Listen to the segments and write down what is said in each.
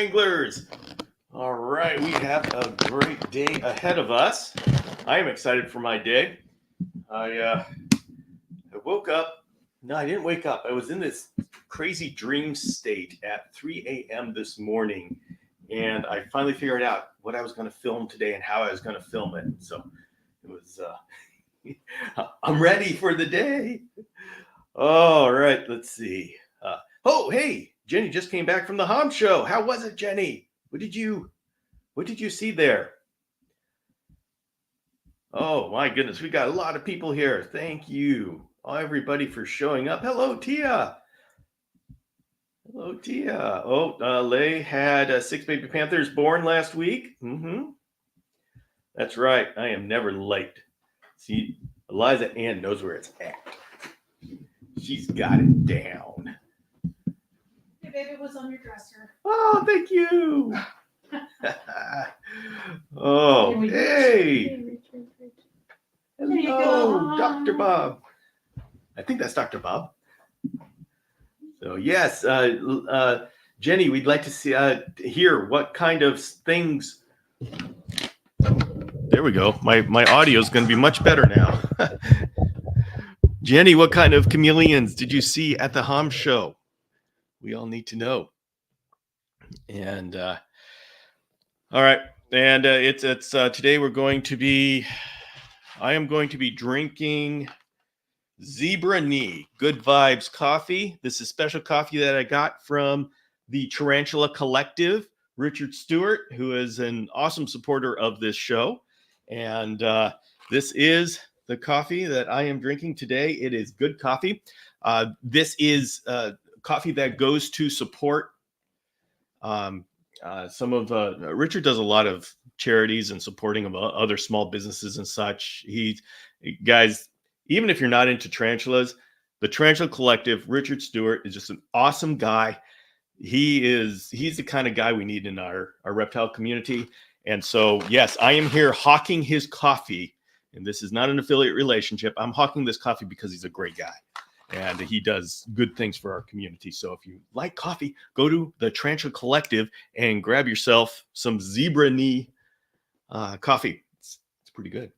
Wranglers. All right, we have a great day ahead of us. I am excited for my day. I woke up. No, I didn't wake up. I was in this crazy dream state at 3 a.m. this morning, and I finally figured out what I was going to film today and how I was going to film it. So it was, I'm ready for the day. All right, let's see. Hey, Jenny just came back from the Hom Show. How was it, Jenny? What did you see there? Oh my goodness, we got a lot of people here. Thank you, everybody, for showing up. Hello, Tia. Hello, Tia. Lay had 6 baby panthers born last week. That's right. I am never late. See, Eliza Ann knows where it's at. She's got it down. Hey, babe, it was on your dresser. Oh, thank you. Oh, hey. Hello, Dr. Bob. I think that's Dr. Bob. So yes, Jenny, we'd like to hear what kind of things. There we go. My audio is going to be much better now. Jenny, what kind of chameleons did you see at the Hom Show? We all need to know. And all right, and it's today I am going to be drinking Zebra Knee Good Vibes coffee. This is special coffee that I got from the Tarantula Collective, Richard Stewart, who is an awesome supporter of this show. And this is the coffee that I am drinking today. It is good coffee. This is coffee that goes to support some of Richard does a lot of charities and supporting of other small businesses and such. Guys, even if you're not into tarantulas, the Tarantula Collective, Richard Stewart, is just an awesome guy. He's the kind of guy we need in our reptile community. And so, yes, I am here hawking his coffee, and this is not an affiliate relationship. I'm hawking this coffee because he's a great guy. And he does good things for our community. So if you like coffee, go to the Tarantula Collective and grab yourself some Zebra Knee coffee. It's pretty good.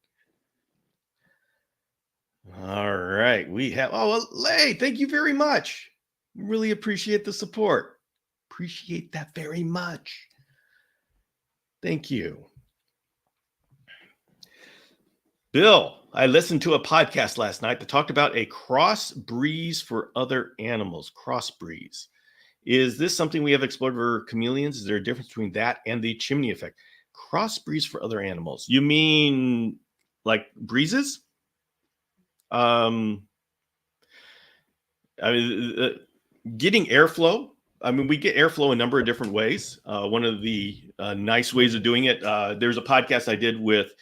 All right. We have, Lay, thank you very much. Really appreciate the support. Appreciate that very much. Thank you. Bill, I listened to a podcast last night that talked about a cross breeze for other animals. Cross breeze. Is this something we have explored for chameleons? Is there a difference between that and the chimney effect? Cross breeze for other animals. You mean like breezes? Getting airflow. We get airflow a number of different ways. One of the nice ways of doing it, there's a podcast I did with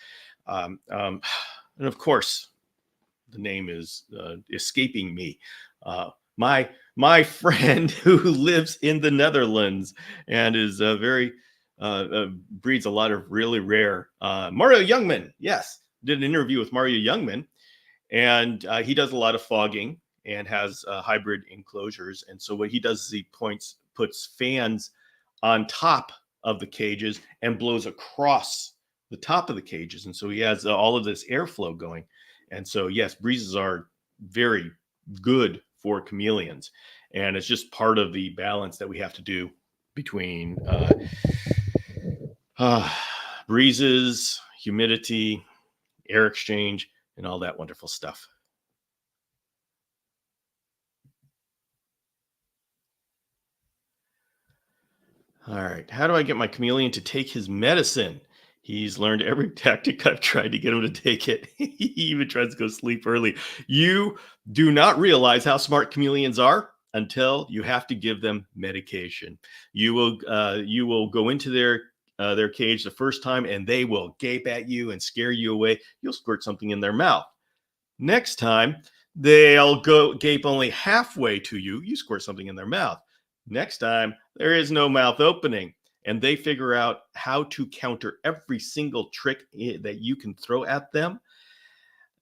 and of course, the name is escaping me. My friend who lives in the Netherlands and is breeds a lot of really rare Mario Youngman. Yes, did an interview with Mario Youngman, and he does a lot of fogging and has hybrid enclosures. And so what he does is he puts fans on top of the cages and blows across the top of the cages, and so he has all of this airflow going. And so yes, breezes are very good for chameleons, and it's just part of the balance that we have to do between breezes, humidity, air exchange, and all that wonderful stuff. All right, how do I get my chameleon to take his medicine? He's learned every tactic I've tried to get him to take it. He even tries to go sleep early. You do not realize how smart chameleons are until you have to give them medication. You will go into their cage the first time, and they will gape at you and scare you away. You'll squirt something in their mouth. Next time, they'll go gape only halfway to you. You squirt something in their mouth. Next time, there is no mouth opening. And they figure out how to counter every single trick that you can throw at them.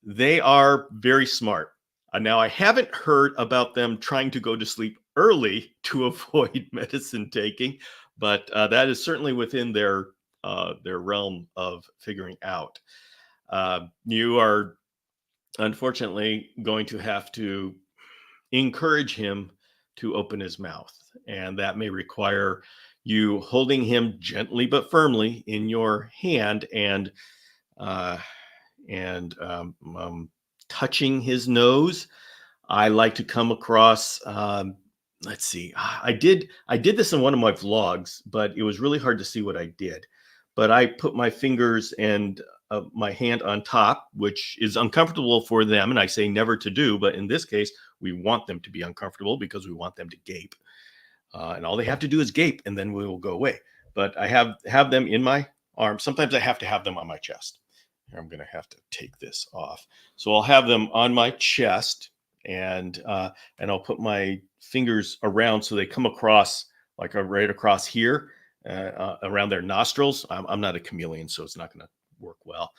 They are very smart. Now, I haven't heard about them trying to go to sleep early to avoid medicine taking, but that is certainly within their realm of figuring out. You are unfortunately going to have to encourage him to open his mouth, and that may require you holding him gently but firmly in your hand uh, and touching his nose. I like to come across. Let's see. I did this in one of my vlogs, but it was really hard to see what I did. But I put my fingers and my hand on top, which is uncomfortable for them, and I say never to do. But in this case, we want them to be uncomfortable because we want them to gape, and all they have to do is gape, and then we will go away. But I have them in my arms. Sometimes I have to have them on my chest. Here, I'm going to have to take this off. So I'll have them on my chest, and I'll put my fingers around so they come across like right across here, around their nostrils. I'm not a chameleon, so it's not going to work well.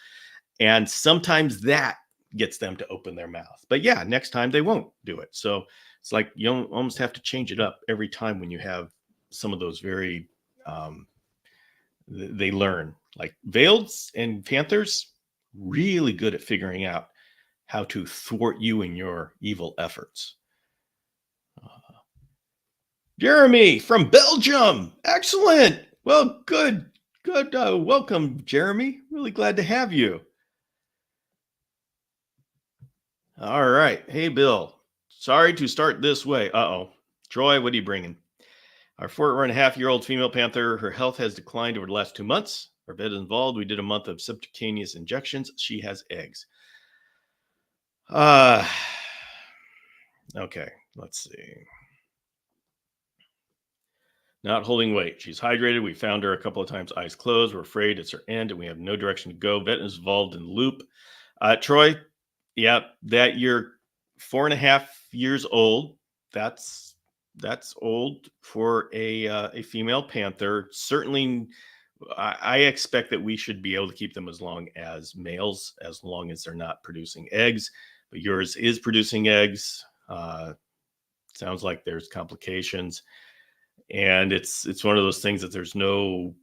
And sometimes that gets them to open their mouth. But yeah, next time they won't do it. So it's like you almost have to change it up every time when you have some of those very, they learn. Like veils and panthers, really good at figuring out how to thwart you in your evil efforts. Jeremy from Belgium. Excellent. Well, good. Good. Welcome, Jeremy. Really glad to have you. All right. Hey, Bill. Sorry to start this way. Uh-oh. Troy, what are you bringing? Our 4.5-year-old female panther, her health has declined over the last 2 months. Our vet is involved. We did a month of subcutaneous injections. She has eggs. Okay. Let's see. Not holding weight. She's hydrated. We found her a couple of times, eyes closed. We're afraid it's her end and we have no direction to go. Vet is involved in the loop. Troy, yeah, that you're 4.5 years old. That's old for a female panther. Certainly, I expect that we should be able to keep them as long as males, as long as they're not producing eggs. But yours is producing eggs. Sounds like there's complications. And it's one of those things that there's no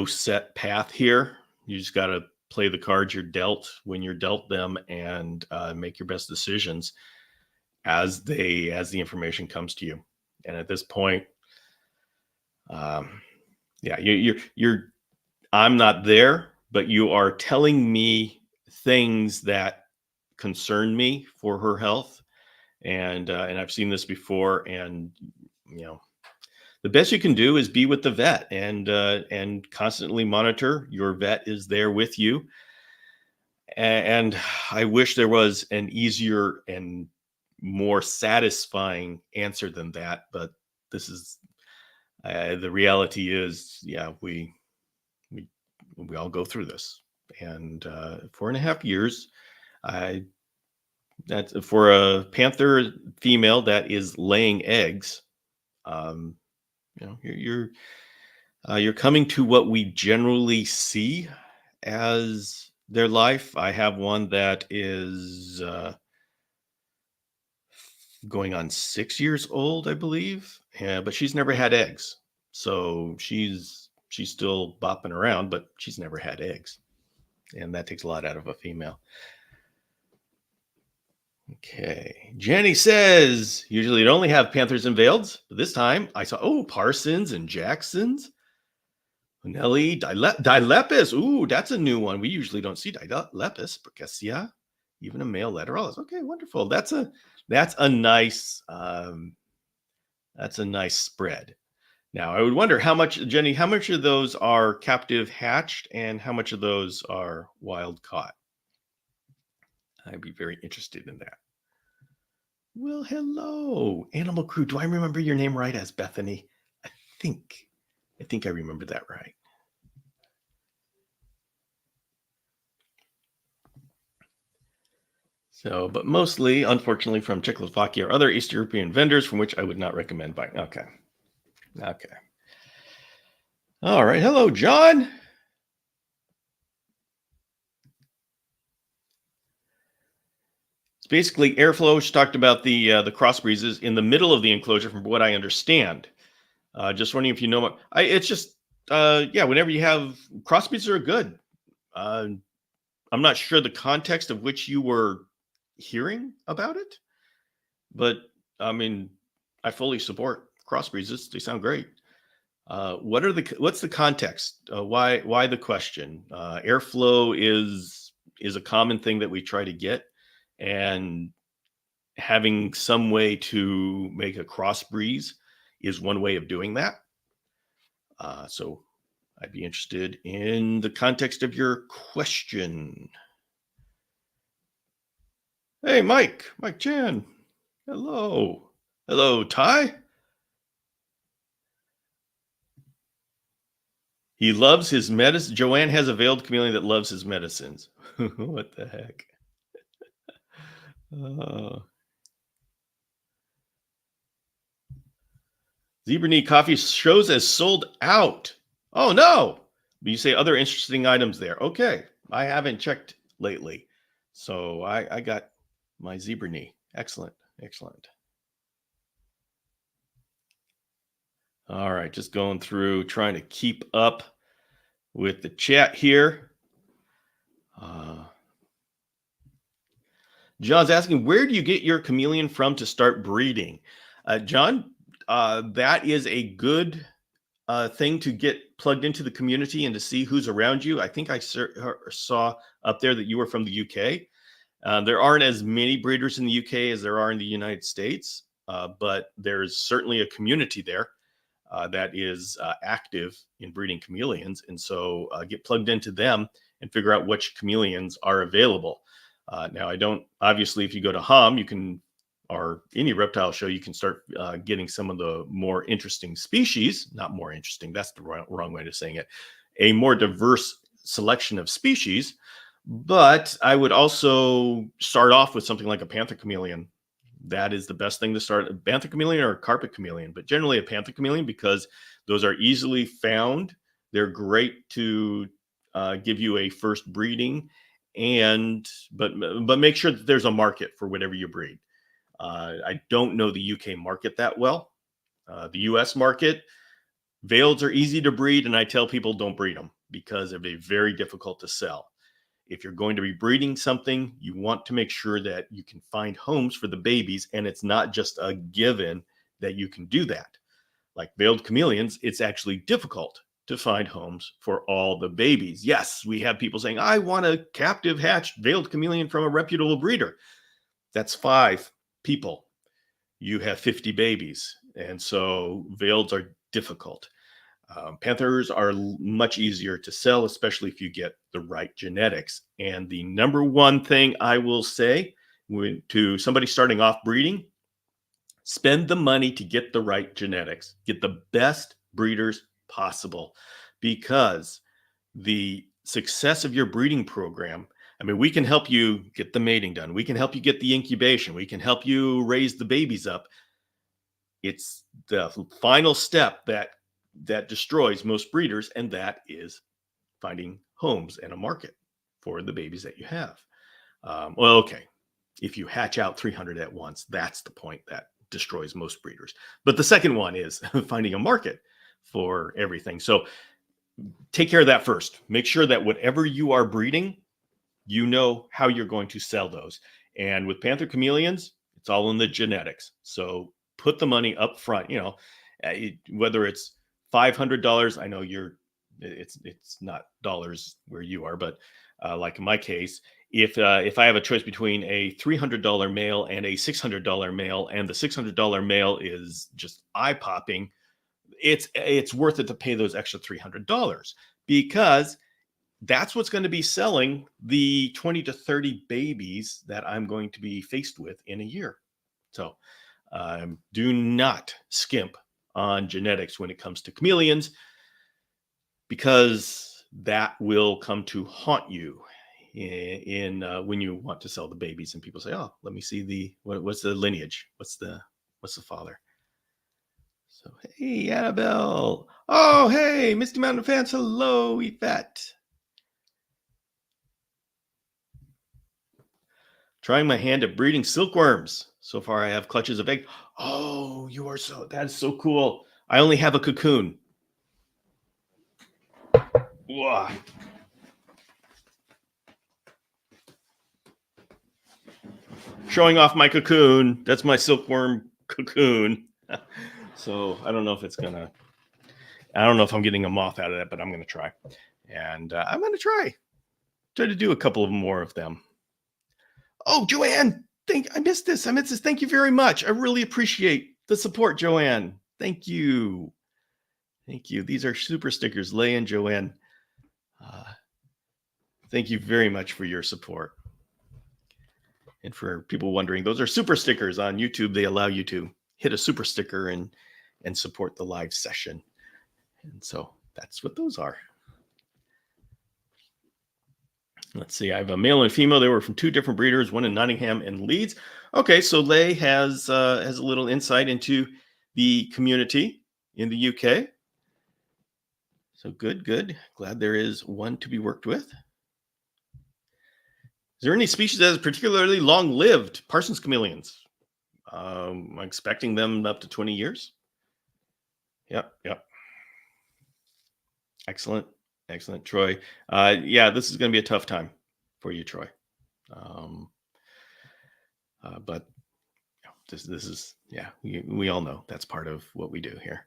set path here. You just got to play the cards you're dealt when you're dealt them, and make your best decisions as the information comes to you. And at this point, yeah, you're I'm not there, but you are telling me things that concern me for her health, and I've seen this before, and you know. The best you can do is be with the vet and constantly monitor. Your vet is there with you. And I wish there was an easier and more satisfying answer than that. But this is the reality is, yeah, we all go through this. And 4.5 years, that's for a panther female that is laying eggs. You're coming to what we generally see as their life. I have one that is going on 6 years old, I believe, but she's never had eggs, so she's still bopping around, but she's never had eggs, and that takes a lot out of a female. Okay. Jenny says, usually you only have panthers and veils, but this time I saw, Parsons and Jacksons. Nelly, Dilepis. Ooh, that's a new one. We usually don't see Dilepis, Percassia, even a male Lateralis. Okay, wonderful. That's a nice spread. Now I would wonder how much, Jenny, how much of those are captive hatched and how much of those are wild caught? I'd be very interested in that. Well, hello, Animal Crew. Do I remember your name right as Bethany? I think I remember that right. So, but mostly, unfortunately, from Czechoslovakia or other East European vendors from which I would not recommend buying. Okay. All right. Hello, John. It's basically airflow. She talked about the cross breezes in the middle of the enclosure, from what I understand. Just wondering if you know what it's just yeah, whenever you have crossbreeds are good. Uh, I'm not sure the context of which you were hearing about it, but I mean, I fully support crossbreeds. They sound great. What's the context? Why the question? Airflow is a common thing that we try to get, and having some way to make a crossbreed is one way of doing that. So I'd be interested in the context of your question. Hey, Mike Chan. Hello. Hello, Ty. He loves his medicine. Joanne has a veiled chameleon that loves his medicines. What the heck? Uh, Zebra Knee Coffee shows as sold out. Oh, no. You say other interesting items there. Okay. I haven't checked lately. So I got my Zebra Knee. Excellent. Excellent. All right. Just going through, trying to keep up with the chat here. John's asking, where do you get your chameleon from to start breeding? John, that is a good thing to get plugged into the community and to see who's around you. I think I saw up there that you were from the UK. There aren't as many breeders in the UK as there are in the United States, but there's certainly a community there that is active in breeding chameleons. And so get plugged into them and figure out which chameleons are available. Now, I don't, obviously, if you go to Hum, you can, or any reptile show, you can start getting some of the more interesting species, not more interesting, that's the wrong way of saying it, a more diverse selection of species. But I would also start off with something like a panther chameleon. That is the best thing to start. A panther chameleon or a carpet chameleon, but generally a panther chameleon, because those are easily found. They're great to give you a first breeding, but make sure that there's a market for whatever you breed. I don't know the UK market that well. The US market, veils are easy to breed, and I tell people don't breed them because they're very difficult to sell. If you're going to be breeding something, you want to make sure that you can find homes for the babies, and it's not just a given that you can do that. Like veiled chameleons, it's actually difficult to find homes for all the babies. Yes, we have people saying, I want a captive hatched veiled chameleon from a reputable breeder. That's 5 people. You have 50 babies. And so veileds are difficult. Panthers are much easier to sell, especially if you get the right genetics. And the number one thing I will say to somebody starting off breeding, spend the money to get the right genetics, get the best breeders possible, because the success of your breeding program, I mean, we can help you get the mating done. We can help you get the incubation. We can help you raise the babies up. It's the final step that destroys most breeders, and that is finding homes and a market for the babies that you have. Well, okay, if you hatch out 300 at once, that's the point that destroys most breeders. But the second one is finding a market for everything. So take care of that first. Make sure that whatever you are breeding, you know how you're going to sell those. And with panther chameleons, it's all in the genetics. So put the money up front, whether it's $500. I know it's not dollars where you are, but like in my case, if I have a choice between a $300 male and a $600 male, and the $600 male is just eye popping, it's worth it to pay those extra $300, because that's what's going to be selling the 20 to 30 babies that I'm going to be faced with in a year. So do not skimp on genetics when it comes to chameleons, because that will come to haunt you in when you want to sell the babies, and people say, oh, let me see what's the lineage, what's the father. So hey, Annabelle. Oh, hey, Misty Mountain fans. Hello, Yvette. Trying my hand at breeding silkworms. So far, I have clutches of egg. Oh, that's so cool. I only have a cocoon. Whoa. Showing off my cocoon. That's my silkworm cocoon. So I don't know if it's gonna. I don't know if I'm getting a moth out of that, but I'm gonna try, and I'm gonna try to do a couple of more of them. Oh, Joanne, I missed this. I missed this. Thank you very much. I really appreciate the support, Joanne. Thank you. Thank you. These are super stickers, Leigh and Joanne. Thank you very much for your support. And for people wondering, those are super stickers on YouTube. They allow you to hit a super sticker and support the live session. And so that's what those are. Let's see. I have a male and female. They were from two different breeders, one in Nottingham and Leeds. Okay, so Leigh has a little insight into the community in the UK. So good. Glad there is one to be worked with. Is there any species that is particularly long-lived? Parsons chameleons. I'm expecting them up to 20 years. Yep. Excellent, Troy. Yeah, this is going to be a tough time for you, Troy. But this is, yeah, we all know that's part of what we do here.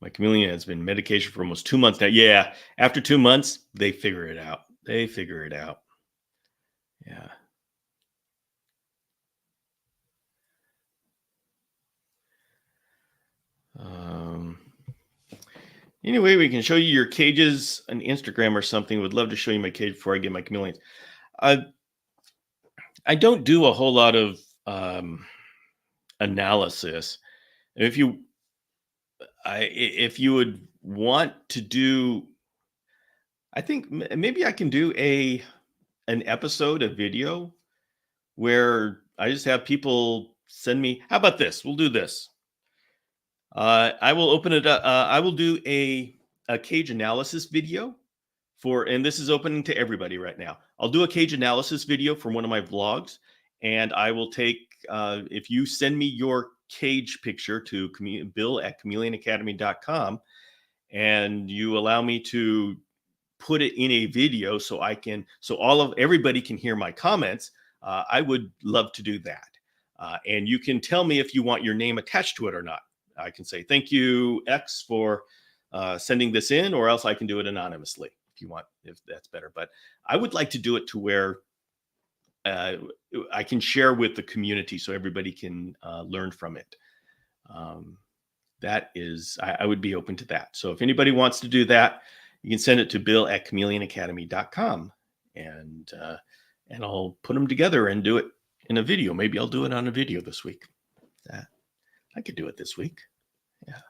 My chameleon has been medication for almost 2 months now. Yeah, after 2 months, they figure it out. Yeah. Anyway, we can show you your cages on Instagram or something. Would love to show you my cage before I get my chameleons. I don't do a whole lot of analysis. If you would want to do, I think maybe I can do an episode, a video where I just have people send me. How about this? We'll do this. I will open it up. I will do a cage analysis video and this is open to everybody right now. I'll do a cage analysis video from one of my vlogs, and I will take, if you send me your cage picture to bill@chameleonacademy.com, and you allow me to put it in a video so everybody can hear my comments, I would love to do that. And you can tell me if you want your name attached to it or not. I can say, thank you, X, for sending this in, or else I can do it anonymously if you want, if that's better. But I would like to do it to where I can share with the community so everybody can learn from it. That is, I would be open to that. So if anybody wants to do that, you can send it to bill@chameleonacademy.com, and I'll put them together and do it in a video. Maybe I'll do it on a video this week. I could do it this week. Yeah.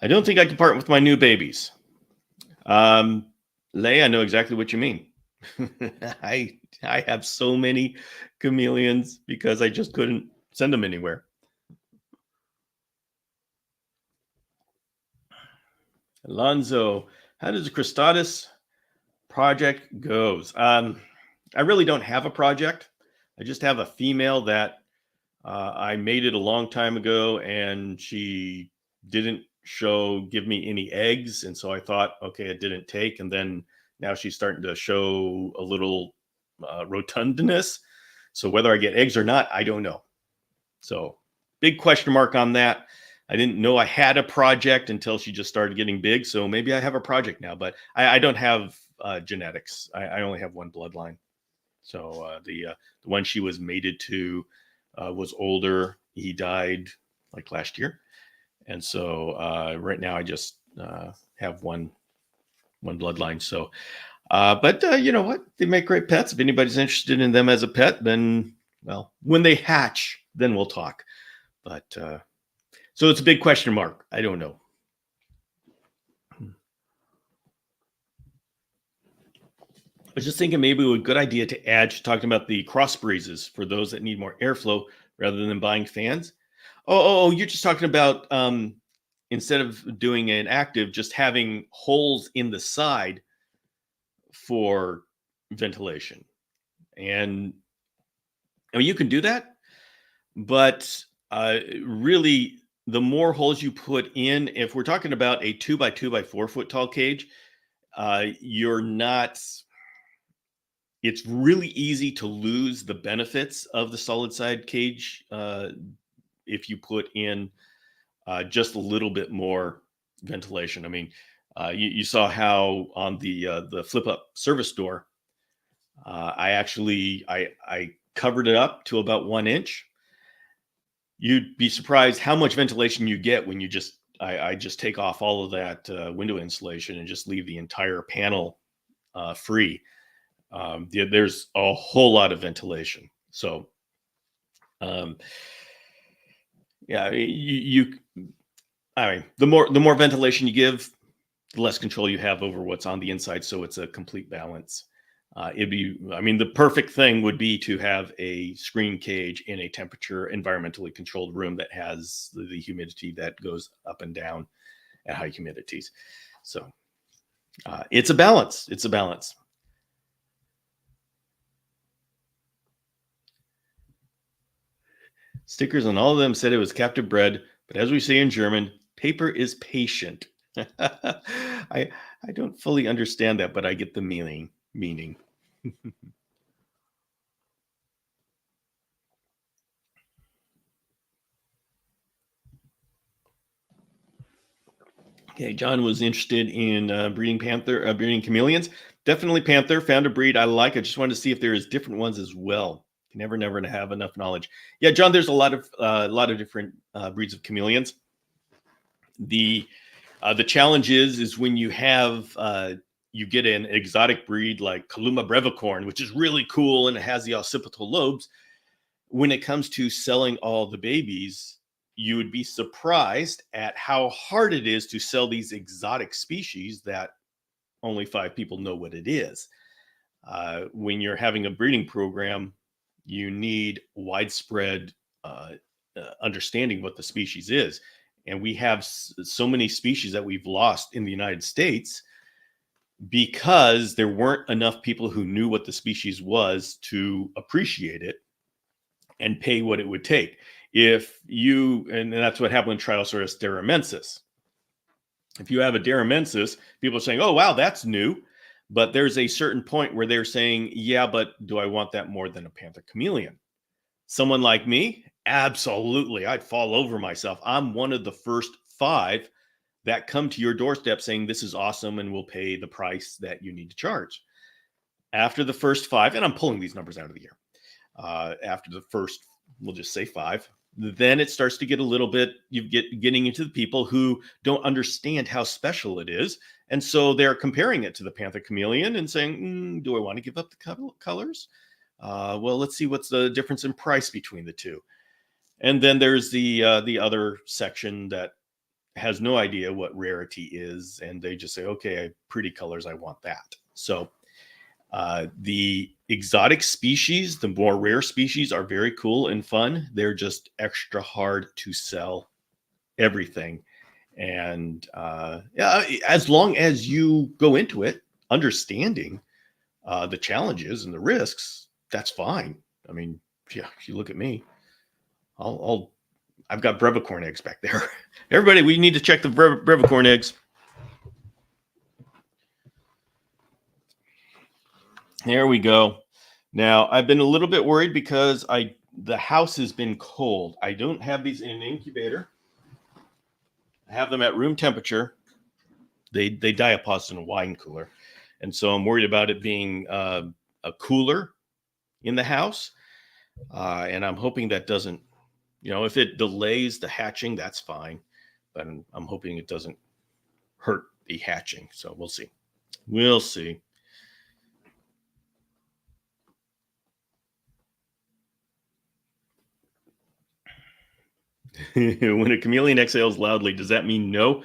I don't think I can part with my new babies. Leigh, I know exactly what you mean. I have so many chameleons because I just couldn't send them anywhere. Alonzo, how does the Cristatus project goes? I really don't have a project. I just have a female that I mated a long time ago, and she didn't give me any eggs. And so I thought, okay, it didn't take. And then now she's starting to show a little rotundness. So whether I get eggs or not, I don't know. So big question mark on that. I didn't know I had a project until she just started getting big. So maybe I have a project now, but I don't have genetics. I only have one bloodline. So the one she was mated to was older. He died like last year. And so right now I just have one bloodline. So, but you know what? They make great pets. If anybody's interested in them as a pet, then, well, when they hatch, then we'll talk. But so it's a big question mark. I don't know. I was just thinking maybe it would be a good idea to add, talking about the cross breezes for those that need more airflow rather than buying fans. Oh, you're just talking about instead of doing an active, just having holes in the side for ventilation. And I mean, you can do that, but really, the more holes you put in, if we're talking about a 2 by 2 by 4 foot tall cage, you're not. It's really easy to lose the benefits of the solid side cage if you put in just a little bit more ventilation. I mean, you saw how on the flip up service door, I covered it up to about 1 inch. You'd be surprised how much ventilation you get when I just take off all of that window insulation and just leave the entire panel free. There's a whole lot of ventilation. So, um, yeah, I mean, the more ventilation you give, the less control you have over what's on the inside. So it's a complete balance. I mean, the perfect thing would be to have a screen cage in a temperature, environmentally controlled room that has the humidity that goes up and down at high humidities. So it's a balance. It's a balance. Stickers on all of them said it was captive bred, but as we say in German, paper is patient. I don't fully understand that, but I get the meaning. Okay, John was interested in breeding chameleons. Definitely panther. Found a breed I like. I just wanted to see if there is different ones as well. You never have enough knowledge. Yeah, John, there's a lot of different breeds of chameleons. The challenge is when you get an exotic breed like Kaluma brevicorn, which is really cool and it has the occipital lobes. When it comes to selling all the babies, you would be surprised at how hard it is to sell these exotic species that only 5 people know what it is. When you're having a breeding program, you need widespread understanding what the species is. And we have so many species that we've lost in the United States because there weren't enough people who knew what the species was to appreciate it and pay what it would take. And that's what happened with Triosaurus deramensis. If you have a deramensis, people are saying, oh, wow, that's new. But there's a certain point where they're saying, yeah, but do I want that more than a panther chameleon? Someone like me, absolutely. I'd fall over myself. I'm one of the first 5 that come to your doorstep saying, this is awesome and we'll pay the price that you need to charge. After the first 5, and I'm pulling these numbers out of the air, after the first, we'll just say 5, then it starts to get a little bit, getting into the people who don't understand how special it is. And so they're comparing it to the panther chameleon and saying, do I want to give up the colors? Well, let's see what's the difference in price between the two. And then there's the other section that has no idea what rarity is. And they just say, okay, pretty colors, I want that. So the exotic species, the more rare species, are very cool and fun. They're just extra hard to sell everything. And yeah, as long as you go into it understanding the challenges and the risks, that's fine. I mean, yeah, if you look at me, I've got brevicorn eggs back there. Everybody, we need to check the brevicorn eggs. There we go. Now, I've been a little bit worried because the house has been cold. I don't have these in an incubator. I have them at room temperature. They diaposed in a wine cooler. And so I'm worried about it being a cooler in the house. And I'm hoping that doesn't, if it delays the hatching, that's fine. But I'm hoping it doesn't hurt the hatching. So we'll see. We'll see. When a chameleon exhales loudly, does that mean no?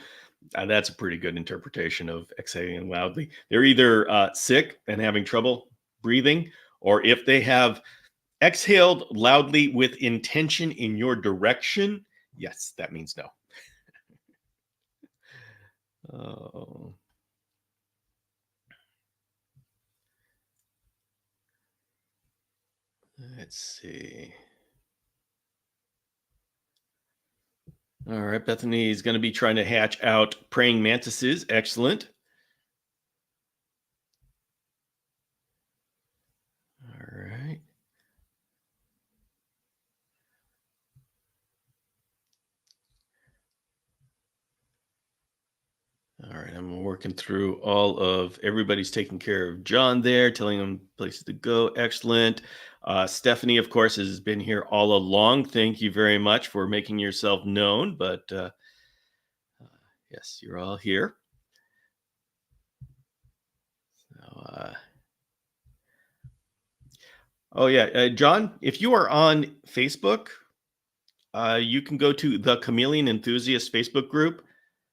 That's a pretty good interpretation of exhaling loudly. They're either sick and having trouble breathing, or if they have exhaled loudly with intention in your direction, yes, that means no. Oh. Let's see. All right, Bethany is going to be trying to hatch out praying mantises. Excellent. All right. All right, I'm working through all of everybody's taking care of John there, telling him places to go. Excellent. Stephanie, of course, has been here all along. Thank you very much for making yourself known. But yes, you're all here. So, oh yeah, John, if you are on Facebook, you can go to the Chameleon Enthusiast Facebook group.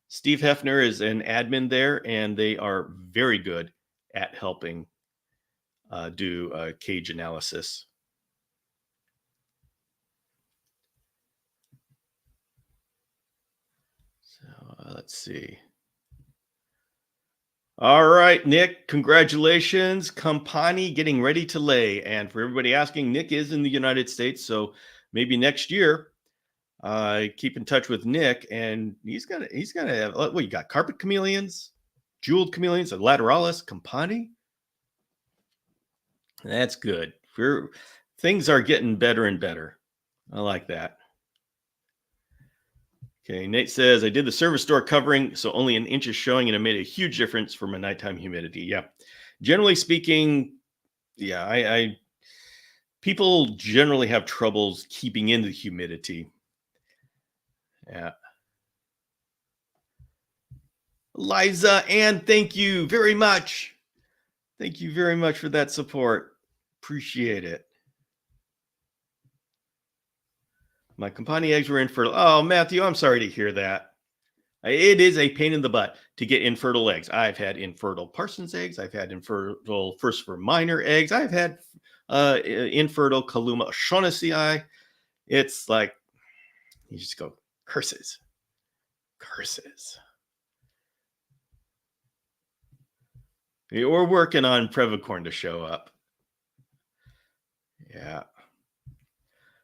Steve Hefner is an admin there, and they are very good at helping do cage analysis. So let's see. All right, Nick, congratulations. Compani getting ready to lay. And for everybody asking, Nick is in the United States, so maybe next year, keep in touch with Nick, and he's gonna have what you got: carpet chameleons, jeweled chameleons, a lateralis, Compani. That's good. Things are getting better and better. I like that. Okay, Nate says, I did the service door covering, so only an inch is showing, and it made a huge difference for my nighttime humidity. Yeah. Generally speaking, yeah, I people generally have troubles keeping in the humidity. Yeah. Liza, and thank you very much. Thank you very much for that support. Appreciate it. My company eggs were infertile. Oh, Matthew, I'm sorry to hear that. It is a pain in the butt to get infertile eggs. I've had infertile Parsons eggs. I've had infertile first for minor eggs. I've had infertile Kaluma O'Shaughnessy. It's like, you just go, curses. Curses. We're working on Previcorn to show up. Yeah.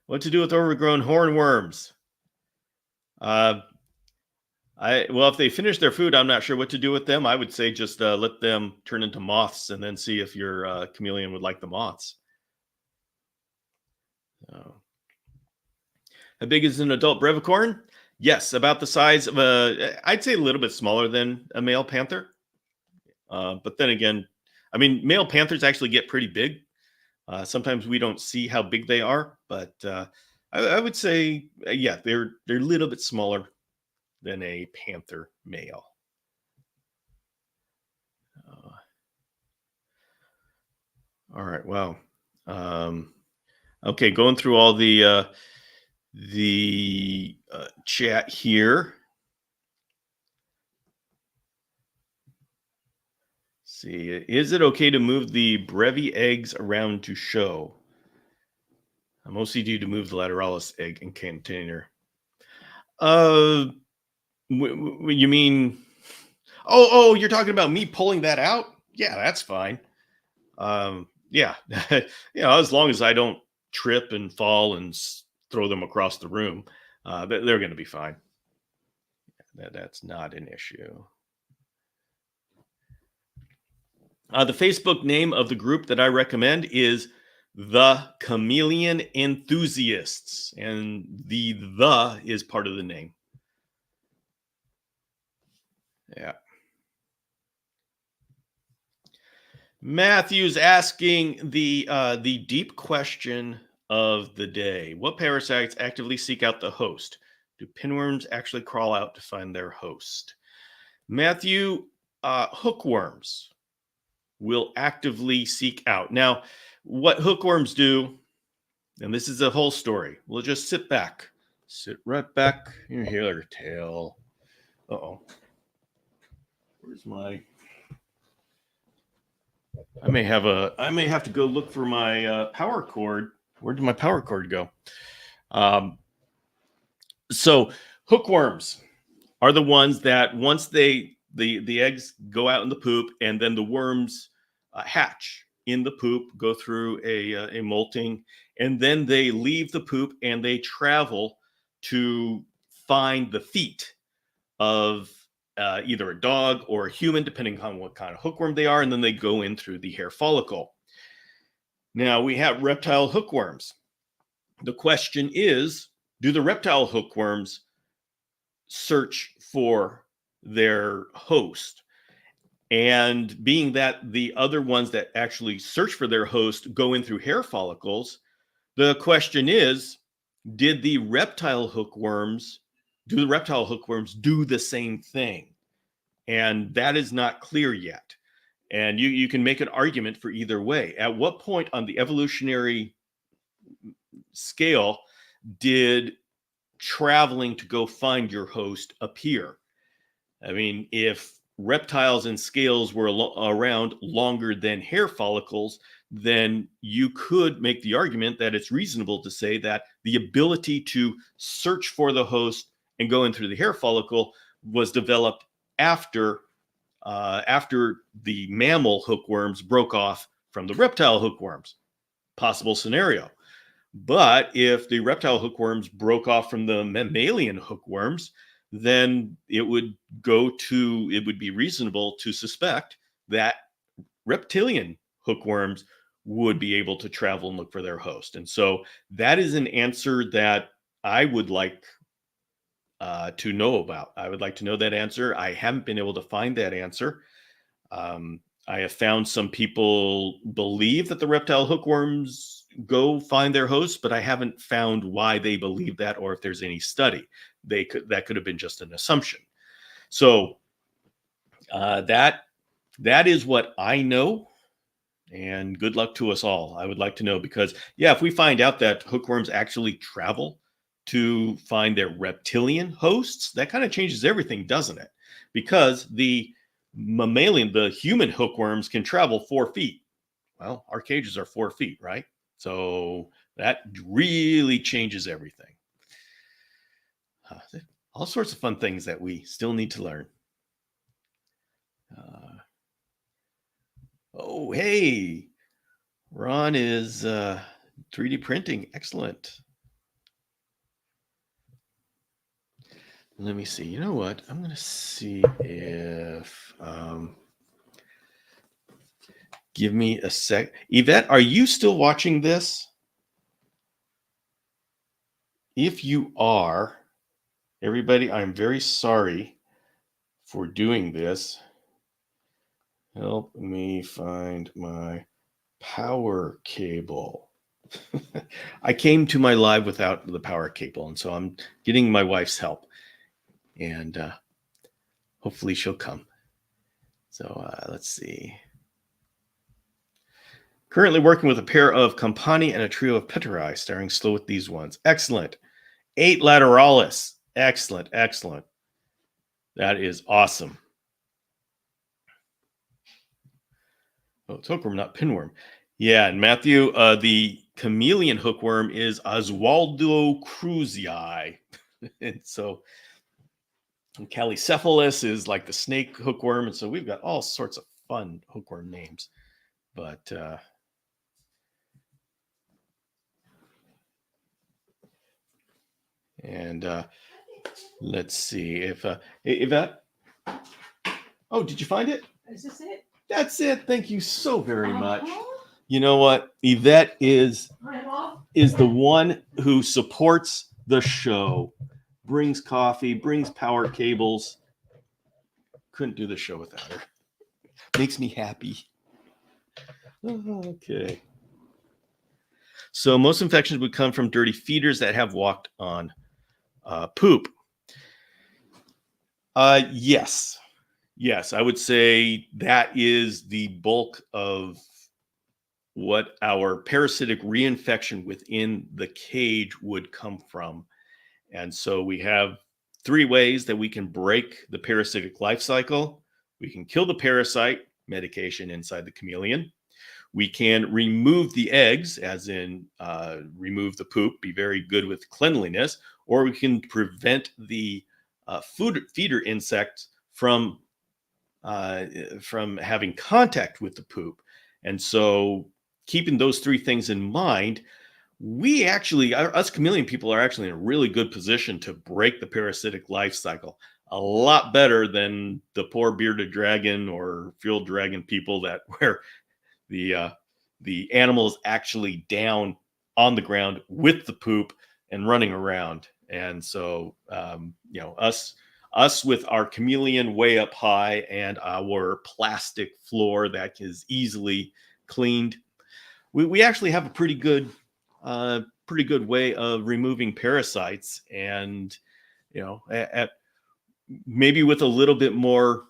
What to do with overgrown hornworms? Well, if they finish their food, I'm not sure what to do with them. I would say just let them turn into moths and then see if your chameleon would like the moths. So. How big is an adult brevicorn? Yes, about the size of I'd say a little bit smaller than a male panther. But then again, I mean, male panthers actually get pretty big. Sometimes we don't see how big they are, but I would say, yeah, they're a little bit smaller than a panther male. All right. Wow. Okay, going through all the chat here. See, is it okay to move the brevi eggs around to show? I'm OCD to move the lateralis egg in container. You mean? Oh, you're talking about me pulling that out? Yeah, that's fine. Yeah, as long as I don't trip and fall and throw them across the room, they're going to be fine. That's not an issue. The Facebook name of the group that I recommend is the Chameleon Enthusiasts, and the is part of the name. Yeah. Matthew's asking the deep question of the day: what parasites actively seek out the host? Do pinworms actually crawl out to find their host? Matthew, hookworms will actively seek out. Now, what hookworms do, and this is a whole story. We'll just sit right back. You hear their tail. Uh-oh. Where's my... I may have to go look for my power cord. Where did my power cord go? So hookworms are the ones that once the eggs go out in the poop and then the worms hatch. in the poop, go through a molting, and then they leave the poop and they travel to find the feet of either a dog or a human, depending on what kind of hookworm they are, and then they go in through the hair follicle. Now we have reptile hookworms. The question is, do the reptile hookworms search for their host? And being that the other ones that actually search for their host go in through hair follicles, the question is, did the reptile hookworms, do the reptile hookworms do the same thing? And that is not clear yet. And you can make an argument for either way. At what point on the evolutionary scale did traveling to go find your host appear? I mean, if reptiles and scales were around longer than hair follicles, then you could make the argument that it's reasonable to say that the ability to search for the host and go in through the hair follicle was developed after the mammal hookworms broke off from the reptile hookworms. Possible scenario. But if the reptile hookworms broke off from the mammalian hookworms, then it would be reasonable to suspect that reptilian hookworms would be able to travel and look for their host. And so that is an answer that I would like to know about. I would like to know that answer. I haven't been able to find that answer. I have found some people believe that the reptile hookworms go find their hosts, but I haven't found why they believe that or if there's any study. That could have been just an assumption. So that is what I know. And good luck to us all. I would like to know because, yeah, if we find out that hookworms actually travel to find their reptilian hosts, that kind of changes everything, doesn't it? Because the human hookworms can travel 4 feet. Well, our cages are 4 feet, right? So that really changes everything. All sorts of fun things that we still need to learn. Oh, hey, Ron is 3D printing. Excellent. Let me see. You know what? I'm going to see if... give me a sec. Yvette, are you still watching this? If you are, everybody, I'm very sorry for doing this. Help me find my power cable. I came to my live without the power cable, and so I'm getting my wife's help. And hopefully she'll come. So let's see. Currently working with a pair of Campani and a trio of Peteri, starring slow with these ones. Excellent. 8 lateralis. Excellent, excellent. That is awesome. Oh, it's hookworm, not pinworm. Yeah, and Matthew, the chameleon hookworm is Oswaldo cruzii. And so Callicephalus is like the snake hookworm. And so we've got all sorts of fun hookworm names. But let's see if that. Oh, did you find it? Is this it? That's it. Thank you so very much. You know what? Yvette is the one who supports the show, brings coffee, brings power cables. Couldn't do the show without her. Makes me happy. Okay. So most infections would come from dirty feeders that have walked on poop. Yes. Yes, I would say that is the bulk of what our parasitic reinfection within the cage would come from. And so we have 3 ways that we can break the parasitic life cycle. We can kill the parasite, medication inside the chameleon. We can remove the eggs, as in remove the poop, be very good with cleanliness, or we can prevent the feeder insects from having contact with the poop. And so keeping those three things in mind, we actually, us chameleon people are actually in a really good position to break the parasitic life cycle. A lot better than the poor bearded dragon or field dragon people that where the uh, the animal is actually down on the ground with the poop and running around. And so, us with our chameleon way up high and our plastic floor that is easily cleaned, we actually have a pretty good way of removing parasites. And maybe with a little bit more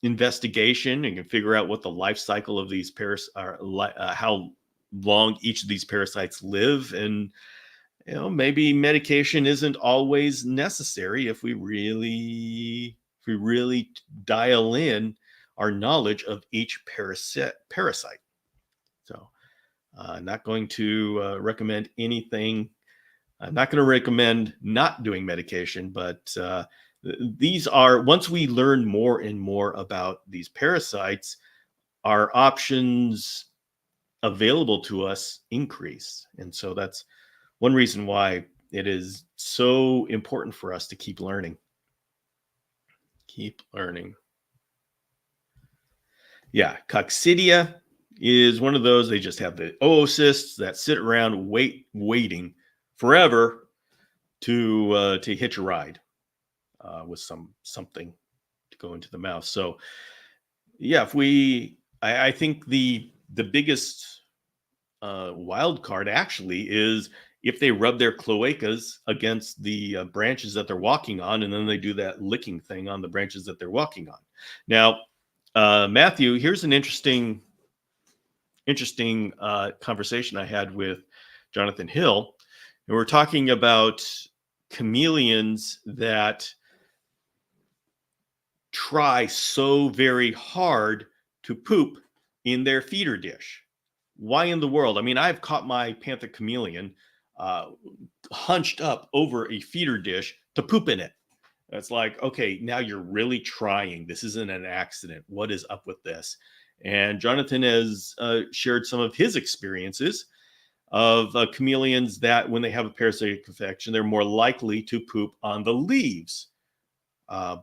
investigation, and can figure out what the life cycle of these are, how long each of these parasites live, and maybe medication isn't always necessary if we really dial in our knowledge of each parasite. So, not going to recommend anything. I'm not going to recommend not doing medication, but these are, once we learn more and more about these parasites, our options available to us increase. And so that's one reason why it is so important for us to keep learning. Keep learning. Yeah, coccidia is one of those. They just have the oocysts that sit around waiting forever to hitch a ride with something to go into the mouth. So yeah, I think the biggest wild card actually is if they rub their cloacas against the branches that they're walking on, and then they do that licking thing on the branches that they're walking on. Now, Matthew, here's an interesting conversation I had with Jonathan Hill, and we're talking about chameleons that try so very hard to poop in their feeder dish. Why in the world? I mean, I've caught my panther chameleon hunched up over a feeder dish to poop in it. It's like, okay, now you're really trying. This isn't an accident. What is up with this? And Jonathan has shared some of his experiences of chameleons that when they have a parasitic infection, they're more likely to poop on the leaves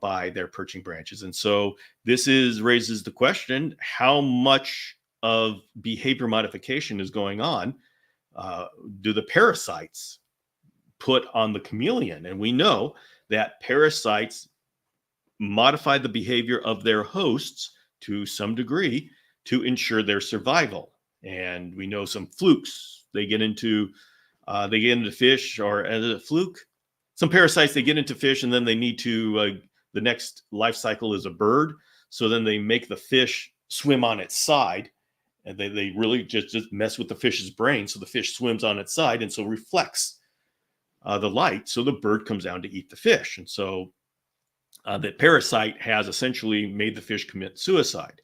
by their perching branches. And so raises the question, how much of behavior modification is going on? Do the parasites put on the chameleon? And we know that parasites modify the behavior of their hosts to some degree to ensure their survival. And we know some flukes they get into fish, or as a fluke, some parasites, they get into fish and then they need to the next life cycle is a bird, so then they make the fish swim on its side, and they really just mess with the fish's brain, so the fish swims on its side and so reflects the light, so the bird comes down to eat the fish. And so that parasite has essentially made the fish commit suicide.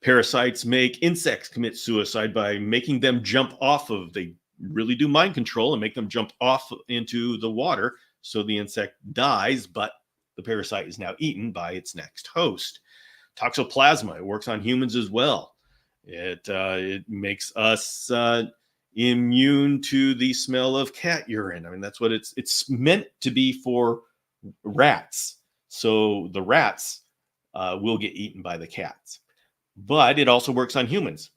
Parasites make insects commit suicide by making them jump off of, they really do mind control and make them jump off into the water, so the insect dies, but the parasite is now eaten by its next host. Toxoplasma, it works on humans as well. It makes us immune to the smell of cat urine. I mean, that's what it's meant to be for rats. So the rats will get eaten by the cats, but it also works on humans.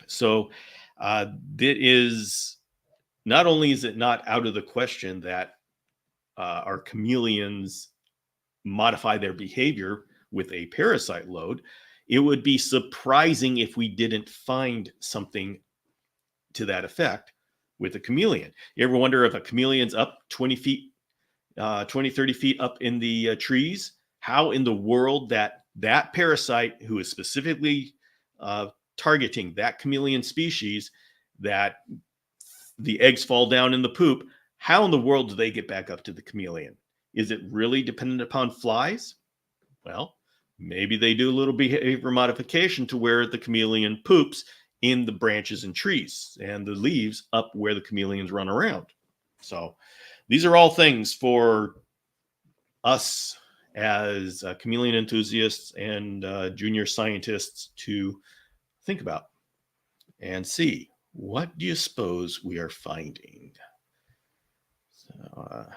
So it is, not only is it not out of the question that our chameleons modify their behavior with a parasite load, it would be surprising if we didn't find something to that effect with a chameleon. You ever wonder if a chameleon's up 20 feet, 20, 30 feet up in the trees, how in the world that parasite who is specifically targeting that chameleon species, that the eggs fall down in the poop, how in the world do they get back up to the chameleon? Is it really dependent upon flies? Well, maybe they do a little behavior modification to where the chameleon poops in the branches and trees, and the leaves up where the chameleons run around. So these are all things for us as chameleon enthusiasts and junior scientists to think about. and see, what do you suppose we are finding? So,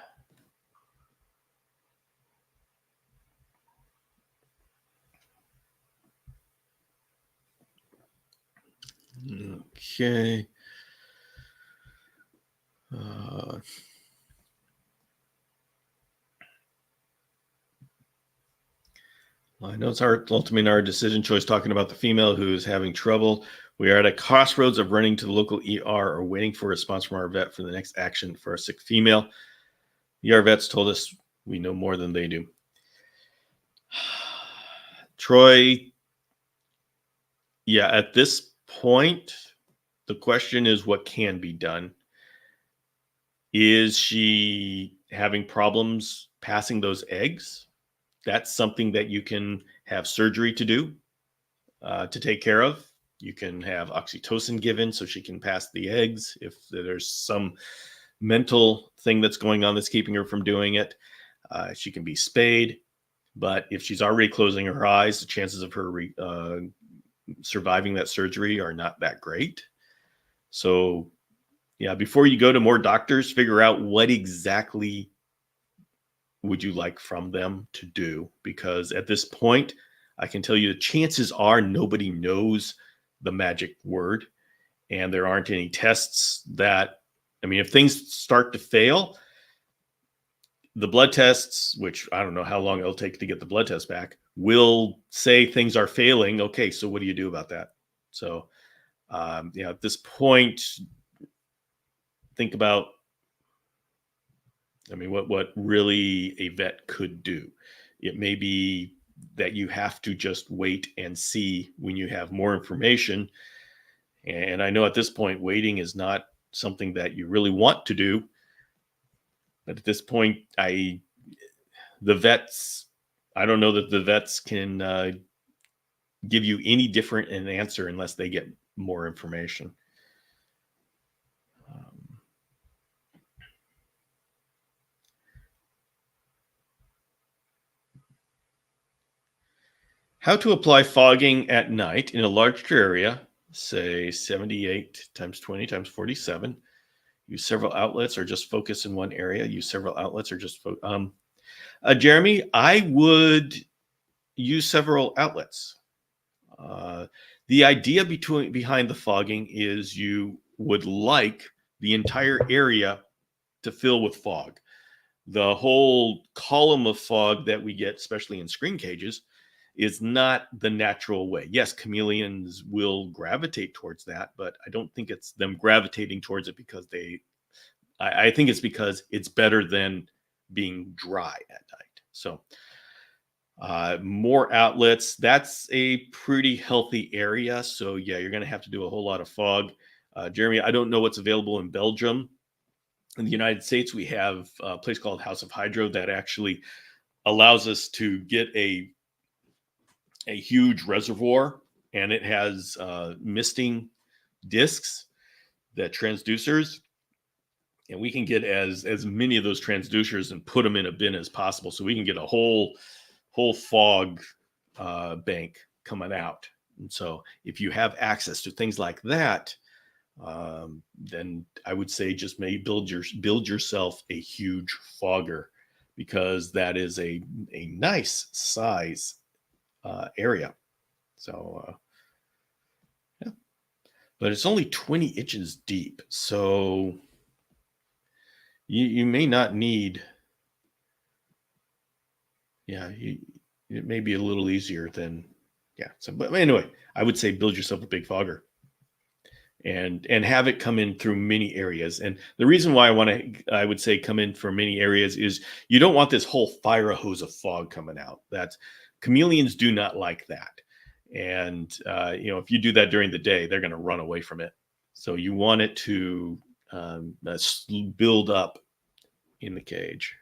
okay. I know it's our ultimately our decision choice talking about the female who's having trouble. We are at a crossroads of running to the local ER or waiting for a response from our vet for the next action for a sick female. The ER vets told us we know more than they do. Troy, yeah, at this point, the question is what can be done. Is she having problems passing those eggs? That's something that you can have surgery to do, to take care of. You can have oxytocin given so she can pass the eggs if there's some mental thing that's going on that's keeping her from doing it. She can be spayed, but if she's already closing her eyes, the chances of her surviving that surgery are not that great. So, yeah, before you go to more doctors, figure out what exactly would you like from them to do, because at this point, I can tell you the chances are nobody knows the magic word, and there aren't any tests that, I mean, if things start to fail, the blood tests, which I don't know how long it'll take to get the blood test back, will say things are failing. Okay, so what do you do about that? So, at this point, think about, I mean, what really a vet could do. It may be that you have to just wait and see when you have more information. And I know at this point, waiting is not something that you really want to do. But at this point, the vets, I don't know that the vets can give you any different an answer unless they get more information. How to apply fogging at night in a large area, say 78 times 20 times 47. Use several outlets or just focus in one area. Use several outlets or just Jeremy, I would use several outlets. The idea behind the fogging is you would like the entire area to fill with fog. The whole column of fog that we get, especially in screen cages, is not the natural way. Yes, chameleons will gravitate towards that, but I don't think it's them gravitating towards it because I think it's because it's better than being dry at night. So more outlets, that's a pretty healthy area. So yeah, you're going to have to do a whole lot of fog. Jeremy, I don't know what's available in Belgium. In the United States, we have a place called House of Hydro that actually allows us to get a huge reservoir, and it has misting discs, that transducers, and we can get as many of those transducers and put them in a bin as possible, so we can get a whole fog bank coming out. And so if you have access to things like that, then I would say just maybe build yourself a huge fogger, because that is a nice size area. So yeah, but it's only 20 inches deep, so you may not need. Yeah, it may be a little easier than, yeah. So, but anyway, I would say build yourself a big fogger and have it come in through many areas. And the reason why I would say come in from many areas is you don't want this whole fire hose of fog coming out. That's chameleons do not like that. And if you do that during the day, they're going to run away from it. So you want it to build up in the cage.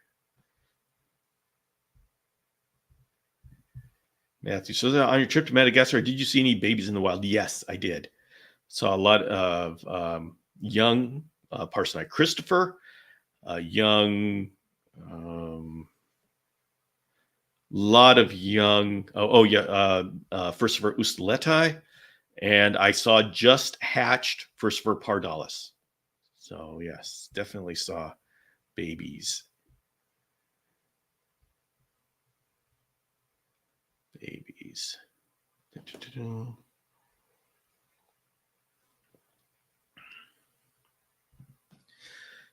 Matthew, so on your trip to Madagascar, did you see any babies in the wild? Yes, I did. Saw a lot of young Parsonite Christopher, young, lot of young, Furcifer ustuleti, And I saw just hatched for pardalis. So yes, definitely saw babies. Babies.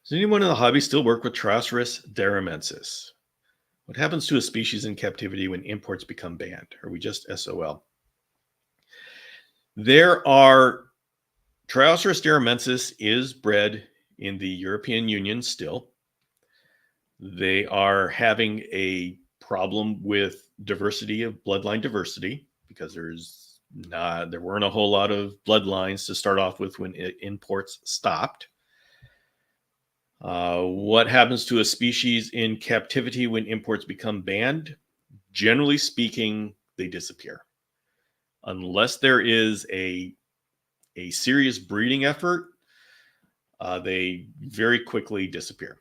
Does anyone in the hobby still work with Triosauris daramensis? What happens to a species in captivity when imports become banned? Are we just SOL? There are Triosauris daramensis is bred in the European Union still. They are having a problem with diversity of bloodline diversity because there weren't a whole lot of bloodlines to start off with when imports stopped. What happens to a species in captivity when imports become banned? Generally speaking, they disappear. Unless there is a serious breeding effort, they very quickly disappear.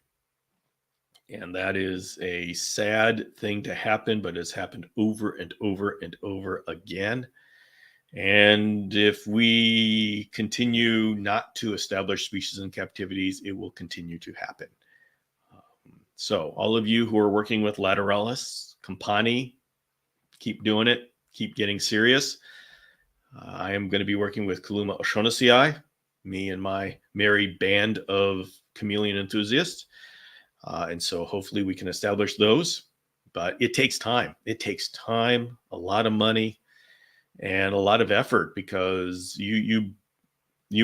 And that is a sad thing to happen, but it's happened over and over and over again. And if we continue not to establish species in captivities, it will continue to happen. So all of you who are working with lateralis, campani, keep doing it. Keep getting serious. I am going to be working with Kaluma O'Shaughnessy, me and my merry band of chameleon enthusiasts. And so hopefully we can establish those. But it takes time. It takes time, a lot of money, and a lot of effort because you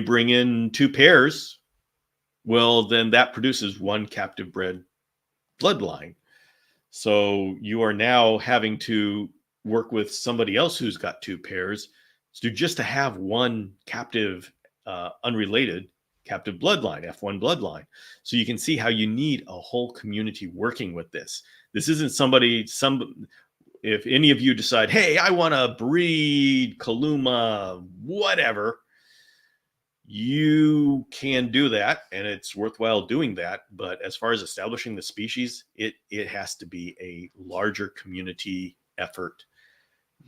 bring in 2 pairs. Well, then that produces 1 captive bred bloodline. So you are now having to work with somebody else who's got 2 pairs to have 1 captive, unrelated captive bloodline, F1 bloodline. So you can see how you need a whole community working with this. This isn't if any of you decide, hey, I want to breed Kaluma, whatever, you can do that, and it's worthwhile doing that. But as far as establishing the species, it has to be a larger community effort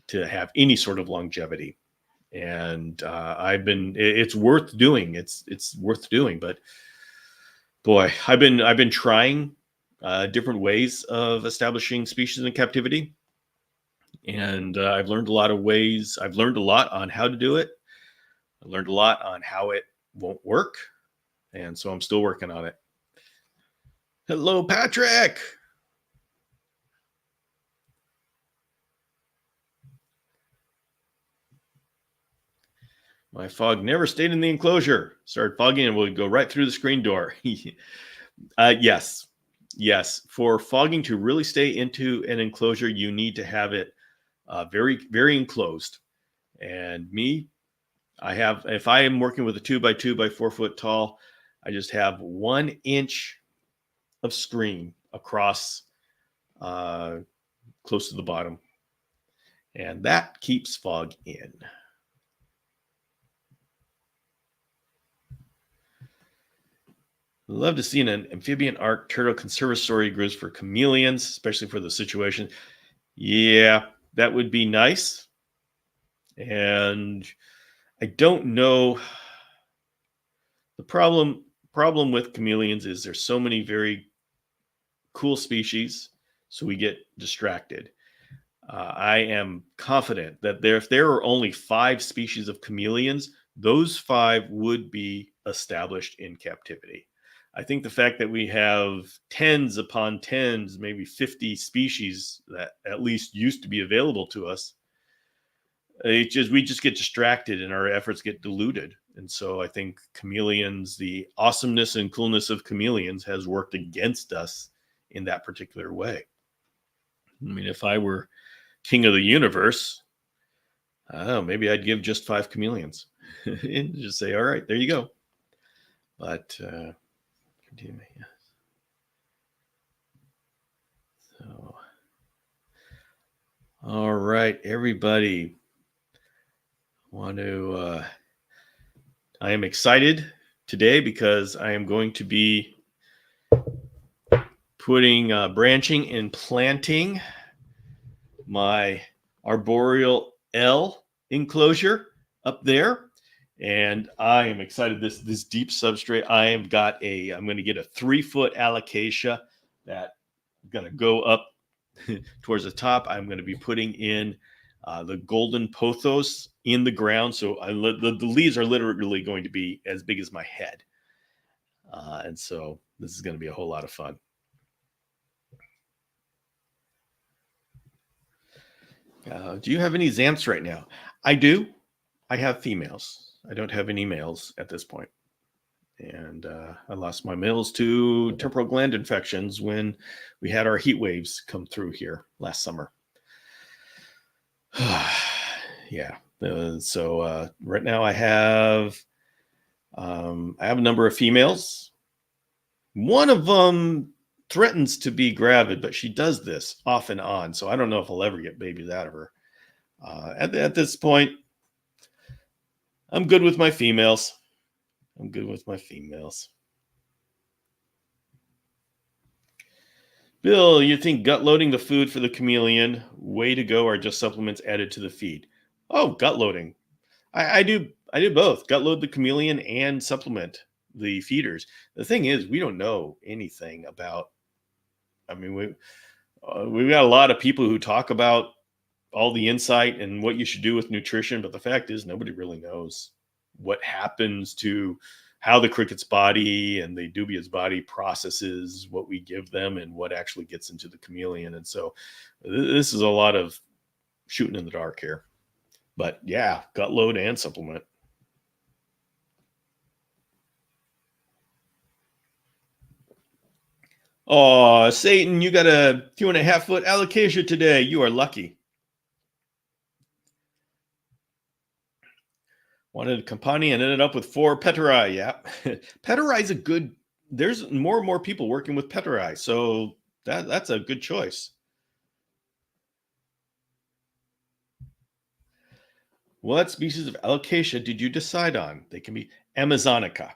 to have any sort of longevity. And it's worth doing. It's worth doing. But boy, I've been trying different ways of establishing species in captivity, and I've learned a lot of ways. I've learned a lot on how to do it. I learned a lot on how it won't work. And so I'm still working on it. Hello, Patrick. My fog never stayed in the enclosure. Started fogging and would go right through the screen door. Yes. For fogging to really stay into an enclosure, you need to have it very, very enclosed. And if I am working with a 2x2 by 4 foot tall, I just have 1 inch of screen across close to the bottom. And that keeps fog in. Love to see an amphibian arc turtle conservatory groups for chameleons, especially for the situation. Yeah, that would be nice. And I don't know. The problem with chameleons is there's so many very cool species, so we get distracted. I am confident that if there are only 5 species of chameleons, those 5 would be established in captivity. I think the fact that we have tens upon tens, maybe 50 species that at least used to be available to us, we just get distracted and our efforts get diluted. And so I think chameleons, the awesomeness and coolness of chameleons has worked against us in that particular way. I mean, if I were king of the universe, I don't know, maybe I'd give just 5 chameleons and just say, all right, there you go. But continue, yes. So, all right, everybody. I am excited today because I am going to be putting branching and planting my arboreal L enclosure up there. And I am excited. This deep substrate. I'm going to get a 3-foot alocasia that I'm going to go up towards the top. I'm going to be putting in the golden pothos in the ground. So the leaves are literally going to be as big as my head. And so this is going to be a whole lot of fun. Do you have any Xanths right now? I do. I have females. I don't have any males at this point. And I lost my males to temporal gland infections when we had our heat waves come through here last summer. Yeah. So right now I have a number of females. One of them threatens to be gravid, but she does this off and on. So I don't know if I'll ever get babies out of her. At this point, I'm good with my females. Bill, you think gut loading the food for the chameleon, way to go, or just supplements added to the feed? Oh, gut loading. I do both. Gut load the chameleon and supplement the feeders. The thing is, we don't know anything about. I mean, we've got a lot of people who talk about all the insight and what you should do with nutrition, but the fact is, nobody really knows what happens to how the cricket's body and the dubia's body processes what we give them and what actually gets into the chameleon. And so this is a lot of shooting in the dark here. But yeah, gut load and supplement. Oh, Satan, you got a 2.5-foot alocasia today. You are lucky. Wanted a compani and ended up with 4 peteri. Yeah. Peteri is a good, there's more and more people working with peteri. So that's a good choice. What species of alocasia did you decide on? They can be Amazonica.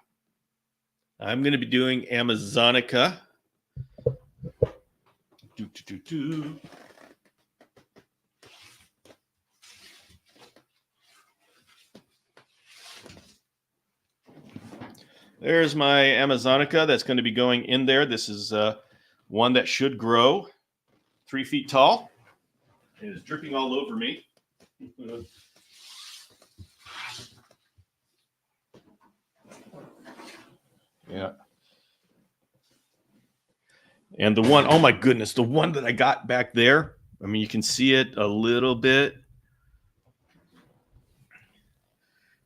I'm going to be doing Amazonica. There's my Amazonica that's going to be going in there. This is one that should grow 3 feet tall. It is dripping all over me. Yeah. And the one, oh my goodness, the one that I got back there, I mean, you can see it a little bit.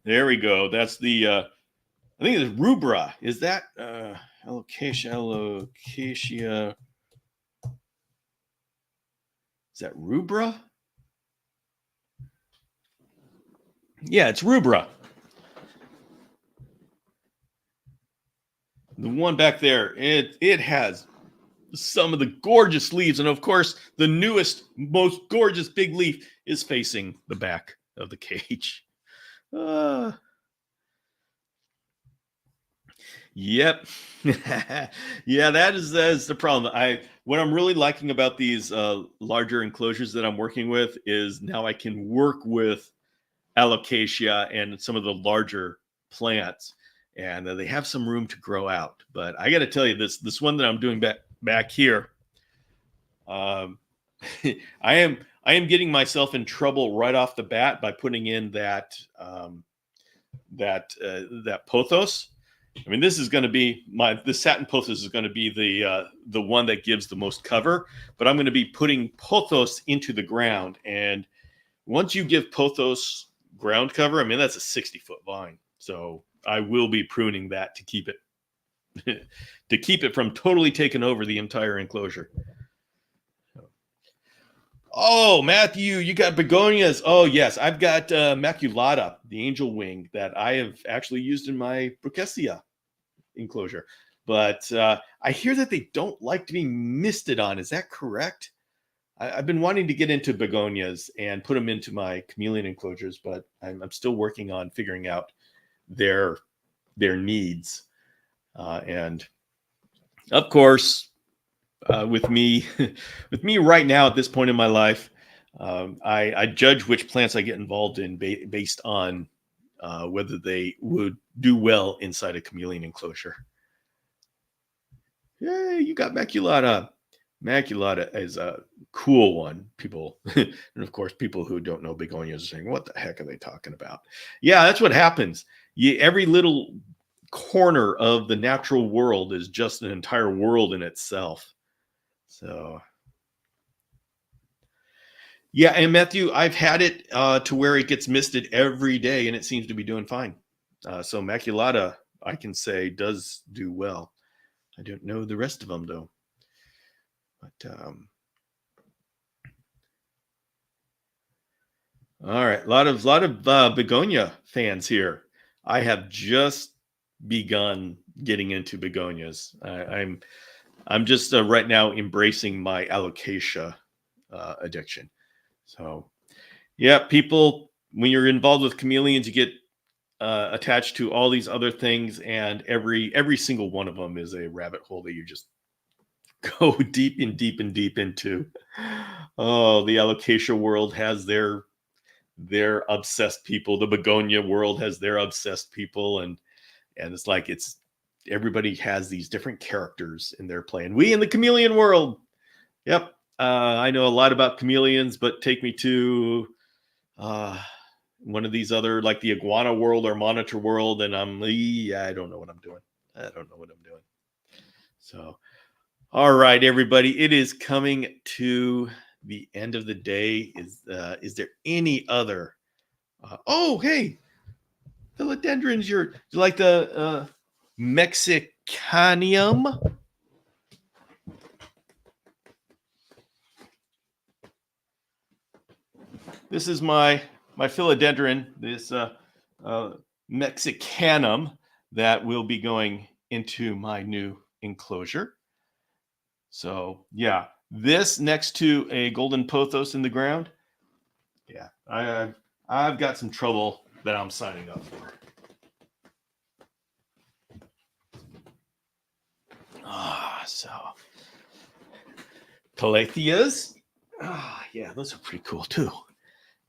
There we go. That's the, I think it's rubra. Is that alocasia? Is that rubra? Yeah, it's rubra. The one back there, it has some of the gorgeous leaves. And of course, the newest, most gorgeous big leaf is facing the back of the cage. Yep. Yeah, that is the problem. What I'm really liking about these larger enclosures that I'm working with is now I can work with alocasia and some of the larger plants, and they have some room to grow out. But I got to tell you, this one that I'm doing back here, I am getting myself in trouble right off the bat by putting in that pothos. I mean, this is going to be the satin pothos is going to be the one that gives the most cover, but I'm going to be putting pothos into the ground. And once you give pothos ground cover, I mean, that's a 60-foot vine. So I will be pruning that to keep it from totally taking over the entire enclosure. Oh, Matthew, you got begonias. Oh, yes. I've got maculata, the angel wing, that I have actually used in my Brucessia enclosure. But I hear that they don't like to be misted on. Is that correct? I've been wanting to get into begonias and put them into my chameleon enclosures, but I'm still working on figuring out their needs. And of course, with me right now at this point in my life, I judge which plants I get involved in based on whether they would do well inside a chameleon enclosure. Yeah, you got Maculata. Maculata is a cool one. People, and of course, people who don't know begonias are saying, "What the heck are they talking about?" Yeah, that's what happens. Every little corner of the natural world is just an entire world in itself. So, yeah, and Matthew, I've had it to where it gets misted every day, and it seems to be doing fine. So Maculata, I can say, does do well. I don't know the rest of them though. But all right, a lot of begonia fans here. I have just begun getting into begonias. I'm just right now embracing my alocasia addiction. So yeah, people, when you're involved with chameleons, you get attached to all these other things, and every single one of them is a rabbit hole that you just go deep and deep and deep into. Oh, the alocasia world has their obsessed people. The begonia world has their obsessed people, and it's like it's everybody has these different characters in their play. And we in the chameleon world, yep. I know a lot about chameleons, but take me to uh, one of these other, like the iguana world or monitor world, and I don't know what I'm doing. I don't know what I'm doing. So, all right, everybody, it is coming to the end of the day. Is there any other? Oh, hey, philodendrons. You like the Mexicanium? This is my philodendron. This Mexicanum that will be going into my new enclosure. So yeah, this next to a golden pothos in the ground. Yeah, I've got some trouble that I'm signing up for. So Calatheas. Yeah, those are pretty cool too.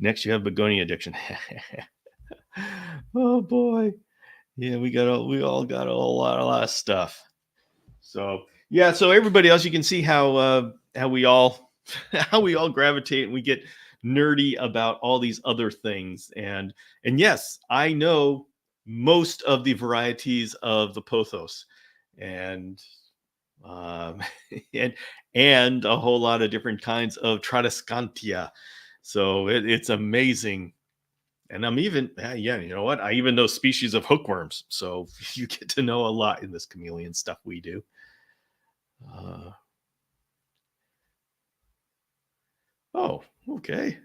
Next, you have begonia addiction. Oh boy, yeah, we all got a lot of stuff. So yeah, so everybody else, you can see how we all how we all gravitate and we get nerdy about all these other things. And yes, I know most of the varieties of the pothos, and um, and and a whole lot of different kinds of Tradescantia. So it's amazing. And I'm even, yeah, you know what? I even know species of hookworms. So you get to know a lot in this chameleon stuff we do. Uh, oh, okay.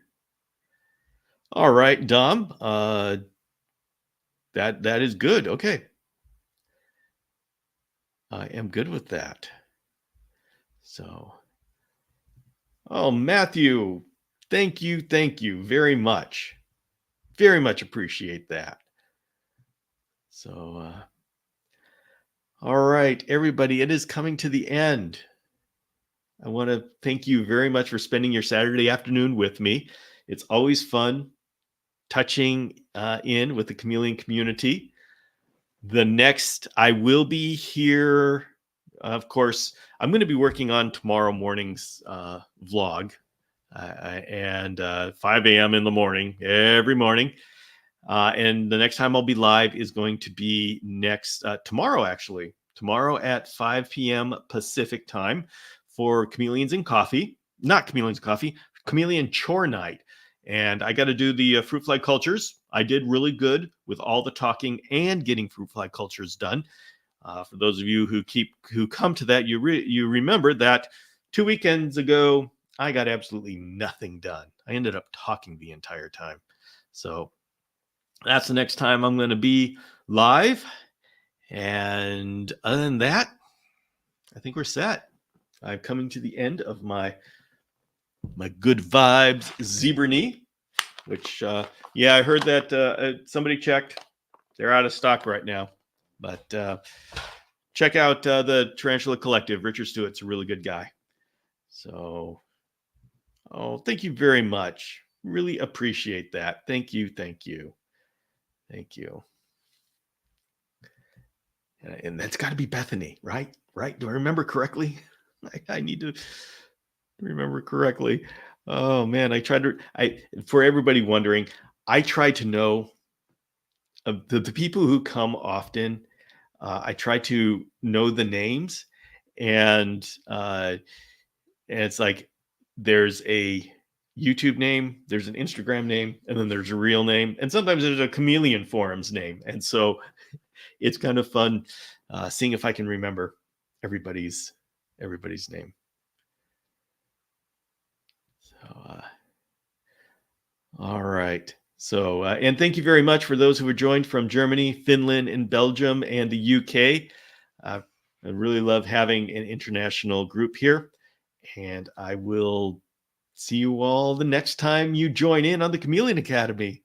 All right, Dom. That is good. Okay, I am good with that. So, oh, Matthew, thank you very much appreciate that. So, all right, everybody, it is coming to the end. I want to thank you very much for spending your Saturday afternoon with me. It's always fun touching in with the chameleon community. The next, I will be here. Of course, I'm going to be working on tomorrow morning's vlog and 5 a.m. in the morning, every morning. And the next time I'll be live is going to be next tomorrow, actually. Tomorrow at 5 p.m. Pacific time for Chameleons and Coffee. Not Chameleons and Coffee, Chameleon Chore Night. And I got to do the fruit fly cultures. I did really good with all the talking and getting fruit fly cultures done. For those of you who come to that, you remember that 2 weekends ago I got absolutely nothing done. I ended up talking the entire time. So that's the next time I'm going to be live. And other than that, I think we're set. I'm coming to the end of my good vibes zebra knee, which yeah, I heard that somebody checked. They're out of stock right now. But check out the Tarantula Collective. Richard Stewart's a really good guy. So, oh, thank you very much. Really appreciate that. Thank you. Thank you. Thank you. And that's got to be Bethany, right? Right? Do I remember correctly? I need to remember correctly. Oh man, I for everybody wondering, I try to know the people who come often. I try to know the names, and it's like there's a YouTube name, there's an Instagram name, and then there's a real name, and sometimes there's a Chameleon forums name, and so it's kind of fun seeing if I can remember everybody's name. So, all right. So, and thank you very much for those who were joined from Germany, Finland, and Belgium, and the UK. I really love having an international group here, and I will see you all the next time you join in on the Chameleon Academy.